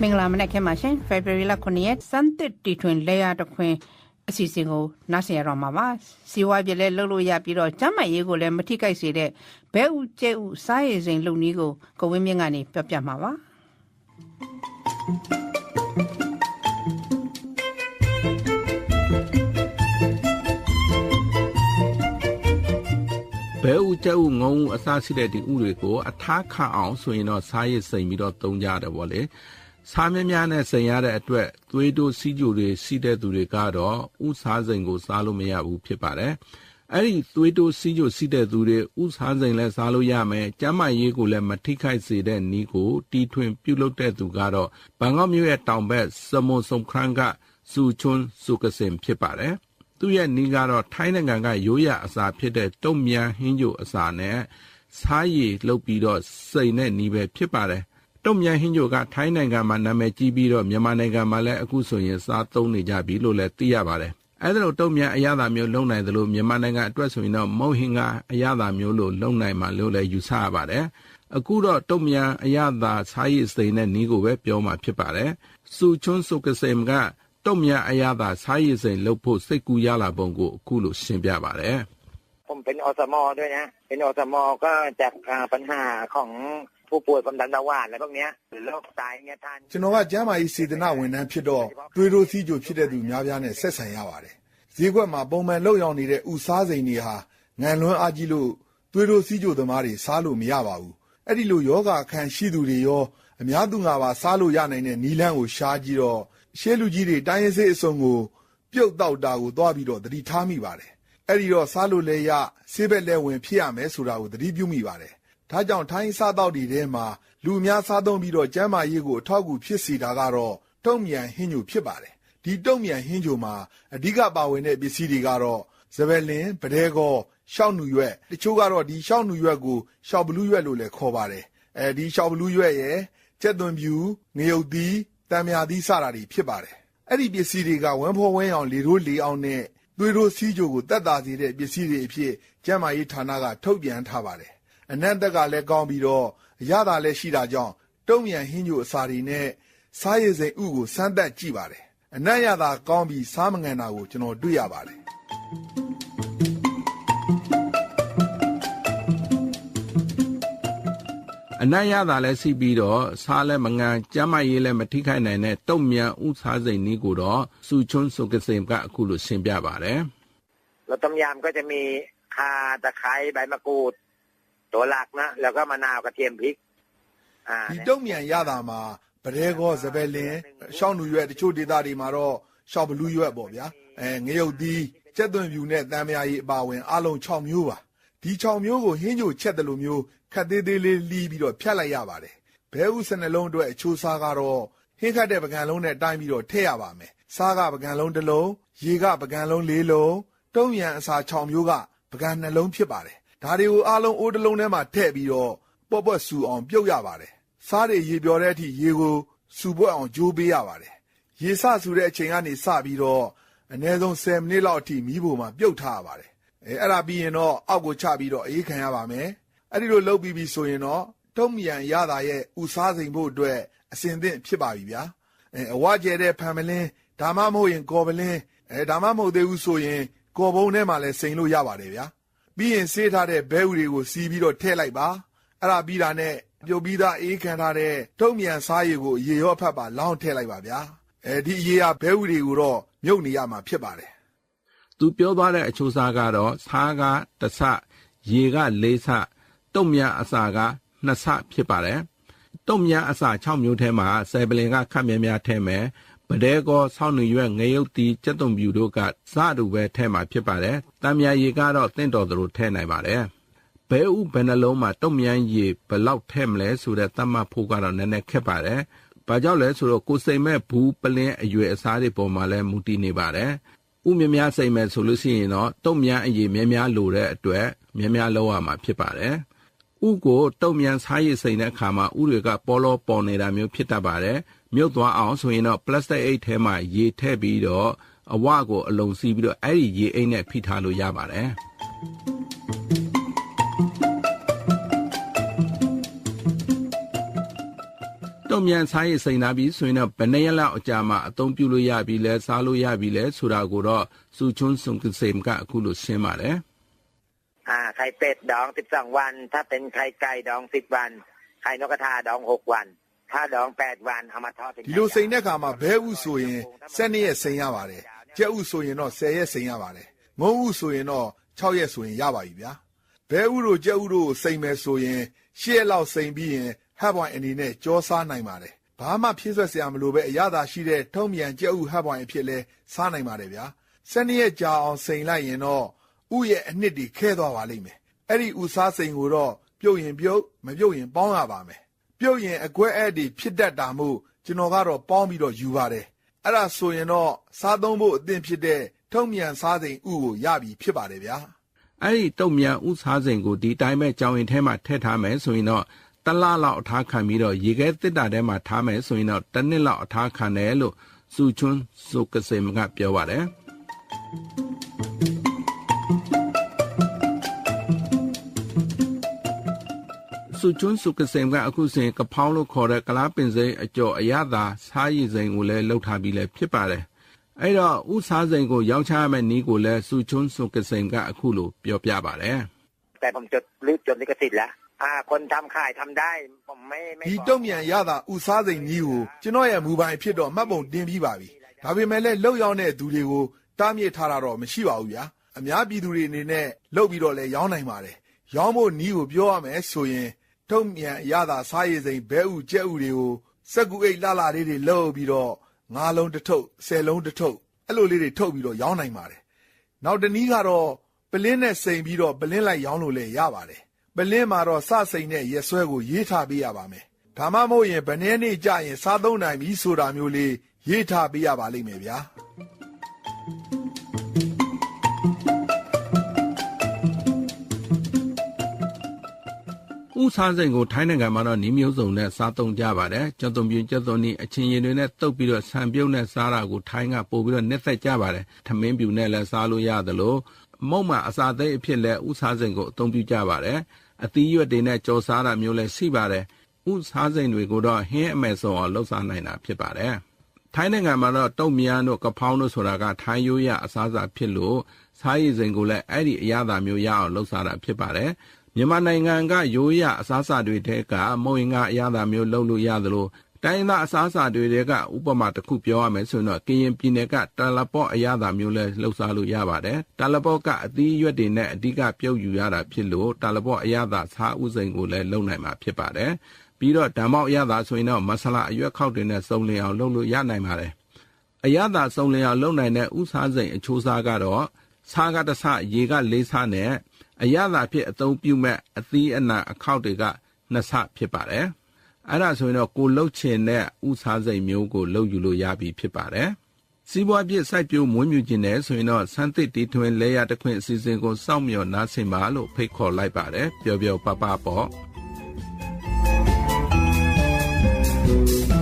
မင်္ဂလာမနက်ခင်းပါရှင်ဖေဖော်ဝါရီလ9ရက်စမ်းသစ်တီထွင်လဲရတခွင်အစီအစဉ်ကိုနားဆင်ရတော့မှာပါစီဝါပြလဲလှုပ်လို့ရပြီးတော့ကျမ်းမာရေးကိုလည်းမထိခိုက်စေတဲ့ဘဲဥကျဲဥစားရည်စိန်လုပ်နည်းကိုကိုဝင်းမြင့်ကနေပြောပြမှာပါဘဲဥကျဲဥငုံအစားရှိတဲ့ဒီဥတွေကိုအထားခအောင်ဆိုရင်တော့စားရည်စိန်ပြီးတော့သုံးကြတယ်ဗောလေစားမြများနဲ့စိန်ရတဲ့အတွက်သွေးတိုးစီးကြိုတွေစီးတဲ့သူတွေကတော့ဥစားစိန်ကိုစားလို့မရဘူးဖြစ်ပါတယ်အဲ့ဒီသွေးတိုးစီးကြိုစီးတဲ့သူတွေဥစားစိန်လည်းစားလို့ရမယ်ကျန်းမာရေးကိုလည်းမထိခိုက်စေတဲ့နည်းကိုတီထွင်ပြုလုပ်တဲ့သူကတော့ဘန်ကောက်မြို့ရဲ့တောင်ဘက်စမွန်ဆုံခရန်ကစူချွန်းစုကစင်ဖြစ်ပါတယ်သူ့ရဲ့နီးကတော့ထိုင်းနိုင်ငံကရိုးရအစာဖြစ်တဲ့တုံမြန်ဟင်းကြိုအစာနဲ့စားရည်လုပ်ပြီးတော့စိန်တဲ့နီးပဲဖြစ်ပါတယ်တုံမြန်ဟင်းကြိုကထိုင်းနိုင်ငံမှာနာမည်ကြီးပြီးတော့မြန်မာနိုင်ငံမှာလည်းအခုဆိုရင်စားသုံးနေကြပြီလို့လည်းသိရပါတယ်အဲ့ဒါလို့တုံမြန်အရသာမျိုးလုံနိုင်တယ်လို့မြန်မာနိုင်ငံအတွက်ဆိုရင်တော့မုတ်ဟင်ကအရသာမျိုးလို့လုံနိုင်မှာလို့လည်းယူဆရပါတယ်အခုတော့တုံမြန်အရသာစားရည်စိန်တဲ့နီးကိုပဲပြောမှာဖြစ်ပါတယ်စူချွန်းစုကစင်ကတုံမြန်အရသာစားရည်စိန်လုပ်ဖို့စိတ်ကူးရလာပုံကိုအခုလိုရှင်းပြပါတယ်ผมเป็นอสม.ด้วยนะเป็นอสม.ก็จากปัญหาของผู้ป่วยความดันเบาหวานอะไรพวกนี้โรคไตเนี่ยท่านကျွန်တော်ကကျန်းမာရေးစေတနာဝန်ထမ်းဖြစ်တော့သွေးတိုးစီးကြိုဖြစ်တဲ့သူများပြားနဲ့ဆက်ဆံရပါတယ်ဈေးကွက်မှာပုံမှန်လှုပ်ရောက်နေတဲ့ဥစားစိန်တွေဟာငံလွန်းအားကြီးလို့သွေးတိုးစီးကြိုသမားတွေစားလို့မရပါဘူးအဲ့ဒီလိုယောဂအခန့်ရှိသူတွေရောအများသူငါပါစားလို့ရနိုင်တဲ့နီလန်းကိုရှားကြည့်တော့ရှေးလူကြီးတွေတိုင်းရင်းစေးအစုံကိုပြုတ်တောက်တာကိုသွားပြီးတော့သတိထားမိပါတယ်အဲ့ဒီတော့စားလို့လဲရဆေးဘက်လဲဝင်ဖြစ်ရမယ်ဆိုတာကိုသတိပြုမိပါတယ်ဒါကြောင့်ထိုင်းစားတောက်တွေထဲမှာလူများစားသုံးပြီးတော့ကျန်းမာရေးကိုအထောက်အကူဖြစ်စေတာကတော့တုံမြန်ဟင်းညိုဖြစ်ပါတယ်ဒီတုံမြန်ဟင်းညိုမှာအဓိကပါဝင်တဲ့ပစ္စည်းတွေကတော့စပယ်လင်ပဒဲကောရှောက်နူရွက်တချို့ကတော့ဒီရှောက်နူရွက်ကိုရှောက်ဘလူးရွက်လို့လည်းခေါ်ပါတယ်ဒီရှောက်ဘလူးရွက်ရဲ့ကြက်သွန်ဖြူငရုတ်သီးတံမြာသီးစတာတွေဖြစ်ပါတယ်အဲ့ဒီပစ္စည်းတွေကဝမ်းဖောဝမ်းအောင်လေထိုးလေအောင်နဲ့သွေးတိုးစီးကြိုကိုတက်တာစေတဲ့ပစ္စည်းတွေအဖြစ်ကျန်းမာရေးဌာနကထုတ်ပြန်ထားပါတယ်အနံ့တက်ကလည်းကောင်းပြီးတော့အရသာလည်းရှိတာကြောင့်တုံမြန်ဟင်းညိုအစာတွေနဲ့စားရည်စိန်ဥကိုစမ်းသပ်ကြည့်ပါတယ်အနံ့ရသာကောင်းပြီးစားမငန်တာကိုကျွန်တော်တွေ့ရပါတယ်အနံ့ရသာလည်းစီးပြီးတော့စားလည်းမငန်ကျန်းမာရေးလည်းမထိခိုက်နိုင်တဲ့တုံမြန်ဥစားစိန်နည်းကိုတော့စူချွန်းစုကစင်ကအခုလိုရှင်းပြပါတယ်แล้วต้มยำก็จะมีข่าตะไคร้ใบมะกรูดตัวหลักนะแล้วก็มะนาวกระเทียมพริกဒီတုံမြန်ရတာမှာပဒဲကောစပယ်လင်ရှောက်နူရွက်တချို့ဒေသတွေမှာတော့ရှောက်ဘလူးရွက်ပေါ့ဗျာငရုတ်သီးကြက်သွန်ဖြူနဲ့တံမြာရည်အပါဝင်အလုံး6မျိုးပါဒီ6မျိုးကိုဟင်းကြိုချက်တယ်လို့မျိုးခက်သေးသေးလေးလီးပြီးတော့ဖြတ်လိုက်ရပါတယ်ဘဲဥစနှလုံးအတွက်အချိုးစားကတော့ဟင်းခတ်တဲ့ပကံလုံးနဲ့တိုင်းပြီးတော့ထည့်ရပါမယ်စားကပကံလုံးတစ်လုံးရေကပကံလုံး4လုံးတုံးရံအစာ6မျိုးကပကံ2လုံးဖြစ်ပါတယ်ဒါတွေကိုအလုံးအိုးတစ်လုံးထဲမှာထည့်ပြီးတော့ပေါ့ပေါ့ဆူအောင်ပြုတ်ရပါတယ်စားတွေရေပြော်တဲ့အထိရေကိုဆူပွက်အောင်ကြိုးပေးရပါတယ်ရေစဆူတဲ့အချိန်ကနေစပြီးတော့အနည်းဆုံး10မိနစ်လောက်အထိမီးပုံမှာပြုတ်ထားရပါတယ်အဲ့ဒါပြီးရင်တော့အောက်ကိုချပြီးတော့အေးခံရပါမယ်အဲ့ဒီလိုလုပ်ပြီးပြီဆိုရင်တော့တုံးမြန်ရတာရဲ့ဥစားစိန်ဖို့အတွက်အစင်သင့်ဖြစ်ပါပြီဗျာအဝကျဲတဲ့ဖန်မလင်းဒါမှမဟုတ်ရင်ကော်ပလင်းဒါမှမဟုတ်သေးဘူးဆိုရင်ကော်ပုံးထဲမှာလည်းစိန်လို့ရပါတယ်ဗျာပြီးရင်ဆေးထားတဲ့ဘဲဥတွေကိုစီးပြီးတော့ထည့်လိုက်ပါအဲ့ဒါပြီးတာနဲ့ပြုတ်ပြီးသားအေးခံထားတဲ့တုံးမြန်စားရည်ကိုရေရောဖတ်ပါလောင်းထည့်လိုက်ပါဗျာဒီအရေကဘဲဥတွေကိုတော့မြုပ်နေရမှာဖြစ်ပါတယ်သူပြောသွားတဲ့အချိုးစားကတော့စားက1ဆရေက4ဆတုံမြန်အစာက2ဆဖြစ်ပါတယ်တုံမြန်အစာ6မျိုးထဲမှာဆယ်ပလင်ကခက်မြများထဲမယ်ပဒဲကောဆောင်းနူရွက်ငရုတ်တီကြက်သွန်ဖြူတို့ကစားတူပဲထဲမှာဖြစ်ပါတယ်တံမြာရည်ကတော့တင့်တော်သူတို့ထဲနိုင်ပါတယ်ဘဲဥဘယ်နှလုံးမှာတုံမြန်ရည်ဘလောက်ထဲမလဲဆိုတဲ့သတ်မှတ်ဖို့ကတော့နည်းနည်းခက်ပါတယ်ဘာကြောင့်လဲဆိုတော့ကိုစိမ်မဲ့ဘူးပလင်းအရွယ်အစားတွေပေါ်မှာလည်းမူတည်နေပါတယ်ဥမြများစိမ်မဲ့ဆိုလို့ရှိရင်တော့တုံမြန်အရည်များလိုတဲ့အတွက်များလောက်ရမှာဖြစ်ပါတယ်ဥကိုတုံမြန်စားရည်စိမ်တဲ့အခါမှာဥတွေကပေါ်လောပေါ်နေတာမျိုးဖြစ်တတ်ပါတယ်မြုပ်သွားအောင်ဆိုရင်တော့ပလတ်စတစ်အိတ်ထဲမှာရေထည့်ပြီးတော့အဝကိုအလုံးစီးပြီးတော့အဲ့ဒီရေအိတ်နဲ့ဖိထားလို့ရပါတယ် တုံမြန်စားရစိန်နာပြီးဆိုရင်တော့ဘယ်နှစ်ရက်လောက်အကြာမှအသုံးပြုလို့ရပြီလဲစားလို့ရပြီလဲဆိုတာကိုတော့စုချွန်းစုံကစင်ကအခုလိုရှင်းပါတယ်ไข่เป็ดดอง12วันถ้าเป็นไข่ไก่ดอง10วันไข่นกกระทาดอง6วันถ้าดอง8วันเอามาทอดเป็นဒီလိုစိန်တဲ့ခါမှာဘဲဥဆိုရင်7ရက်စိန်ရပါတယ်ကြက်ဥဆိုရင်တော့10ရက်စိန်ရပါတယ်ငုံဥဆိုရင်တော့6ရက်ဆိုရင်ရပါပြီဗျာဘဲဥတို့ကြက်ဥတို့စိန်မယ်ဆိုရင်10ရက်လောက်စိန်ပြီးရင်ဟပ်ပွိုင်အနေနဲ့ကြောစားနိုင်ပါတယ်ဘာမှဖြည့်ဆွက်စရာမလိုပဲအရသာရှိတဲ့ထုံးမြန်ကြက်ဥဟပ်ပွိုင်အဖြစ်လဲစားနိုင်ပါတယ်ဗျာ7ရက်ကြာအောင်စိန်လိုက်ရင်တော့ဥရဲ့အနှစ်တွေခဲသွားပါလိမ့်မယ်အဲ့ဒီဥစားစိန်ကိုတော့ပြုတ်ရင်ပြုတ်မပြုတ်ရင်ပေါင်းရပါမယ်ပြုတ်ရင်အကွဲအဲ့ဒီဖြစ်တတ်တာမို့ကျွန်တော်ကတော့ပေါင်းပြီးတော့ယူပါတယ်အဲ့ဒါဆိုရင်တော့စားသုံးဖို့အသင့်ဖြစ်တဲ့ထုံးမြန်စားစိန်ဥကိုရပြီဖြစ်ပါတယ်ဗျာအဲ့ဒီတုံမြန်ဥစားစိန်ကိုဒီတိုင်းပဲကြောင်ရင်ထဲမှာထည့်ထားမယ်ဆိုရင်တော့တလလောက်အထားခံပြီးတော့ရေခဲတစ်တာထဲမှာထားမယ်ဆိုရင်တော့တစ်နှစ်လောက်အထားခံတယ်လို့စုချွန်းစုကစင်ကပြောပါတယ်စုချွန်းစုကစင်ကအခုစဉ်ကဖောင်းလို့ခေါ်တဲ့ကလားပင်စိန်အကျော်အရသာစားရည်စိန်ကိုလည်းလှုပ်ထားပြီးလည်းဖြစ်ပါတယ်အဲ့တော့ဥစားစိန်ကိုရောင်းချရမယ့်နည်းကိုလည်းစုချွန်းစုကစင်ကအခုလိုပြောပြပါတယ်แต่ผมจดลิขสิทธิ์แล้วคนทำขายทำได้ผมไม่ဒီတုံ့ပြန်ရတာဥစားစိန်ကြီးကိုကျွန်တော်ရဲ့မူပိုင်ဖြစ်တော့မှတ်ပုံတင်ပြီးပါပြီဒါပေမဲ့လည်းလှုပ်ရောက်တဲ့သူတွေကိုတားမြစ်ထားတာတော့မရှိပါဘူးဗျာအများပြည်သူတွေအနေနဲ့လှုပ်ပြီးတော့လည်းရောင်းနိုင်ပါတယ်ရောင်းဖို့နည်းကိုပြောရမယ်ဆိုရင်တုံ့ပြန်ရတာစားရည်စိန်ဘဲဥကြက်ဥတွေကိုစက်ကူအိတ်လှလှလေးတွေလှုပ်ပြီးတော့9လုံးတစ်ထုပ်10လုံးတစ်ထုပ်အဲ့လိုလေးတွေထုတ်ပြီးတော့ရောင်းနိုင်ပါတယ်နောက်တနည်းကတော့ပလင်းနဲ့စိန်ပြီးတော့ပလင်းလိုက်ရောင်းလို့လည်းရပါတယ်ပလင်းမှာတော့စစိန်နဲ့ရက်ဆွဲကိုရေးထားပေးရပါမယ်ဒါမှမဟုတ်ရင်ဘယ်နည်းနေ့ကြာရင်စားသုံးနိုင်ပြီဆိုတာမျိုးလေးရေးထားပေးရပါလိမ့်မယ်ဗျာဥစားစိန်ကိုထိုင်းနိုင်ငံမှာတော့နီးမျိုးစုံနဲ့စားသုံးကြပါတယ်။ကျွတ်သွန်ပြင်းကျွတ်သွန်နီအချင်းရည်တွေနဲ့တုပ်ပြီးတော့ဆံပြုတ်နဲ့စားတာကိုထိုင်းကပို့ပြီးတော့နှစ်သက်ကြပါတယ်။ထမင်းပြူနဲ့လည်းစားလို့ရတယ်လို့မုံမှအစာသိအဖြစ်လဲဥစားစိန်ကိုအသုံးပြုကြပါတယ်။အသီးရွက်တွေနဲ့ကြော်စားတာမျိုးလည်းရှိပါတယ်။ဥစားစိန်တွေကိုတော့ဟင်းအမဲ့ဆုံးအောင်လှုပ်စားနိုင်တာဖြစ်ပါတယ်။ထိုင်းနိုင်ငံမှာတော့တုံမြန်းတို့ကဖောင်းတို့ဆိုတာကထိုင်းရိုးရအစားအစာဖြစ်လို့စားရည်စိန်ကိုလည်းအဲ့ဒီအရသာမျိုးရအောင်လှုပ်စားတာဖြစ်ပါတယ်။မြန်မာနိုင်ငံကရိုးရအစားအစာတွေတဲကမုံရင်ကအရသာမျိုးလှုပ်လို့ရသလိုတိုင်းသားအစားအစာတွေတဲကဥပမာတစ်ခုပြောရမယ်ဆိုရင်တော့ကရင်ပြည်နယ်ကတာလပော့အရသာမျိုးလဲလှုပ်စားလို့ရပါတယ်တာလပော့ကအသီးရွက်တွေနဲ့အဓိကပြုတ်ယူရတာဖြစ်လို့တာလပော့အရသာစားဥစိန်ကိုလည်းလုပ်နိုင်မှာဖြစ်ပါတယ်ပြီးတော့ဓမ္မောက်အရသာဆိုရင်တော့မဆလာအရွက်ခောက်တွေနဲ့စုံလင်အောင်လုပ်လို့ရနိုင်ပါတယ်အရသာစုံလင်အောင်လုပ်နိုင်တဲ့ဥစားစိန်အချိုးစားကတော့စားကတဆရေက၄ဆနဲ့အရသာဖြစ်အသုံးပြုမဲ့အသီးအနှံအခောက်တွေက2ဆဖြစ်ပါတယ်။အဲ့ဒါဆိုရင်တော့ကိုလှုပ်ချင်တဲ့ဥစားစိန်မျိုးကိုလှုပ်ယူလို့ရပြီဖြစ်ပါတယ်။စီးပွားပြစ်စိုက်ပျိုးမွေးမြူခြင်းနဲ့ဆိုရင်တော့စမ်းသစ်တီထွင်လဲရတခွင့်အစီအစဉ်ကိုစောင့်မျှော်နားဆင်ပါလို့ဖိတ်ခေါ်လိုက်ပါတယ်။ပျော်ပျော်ပါပါပေါ့။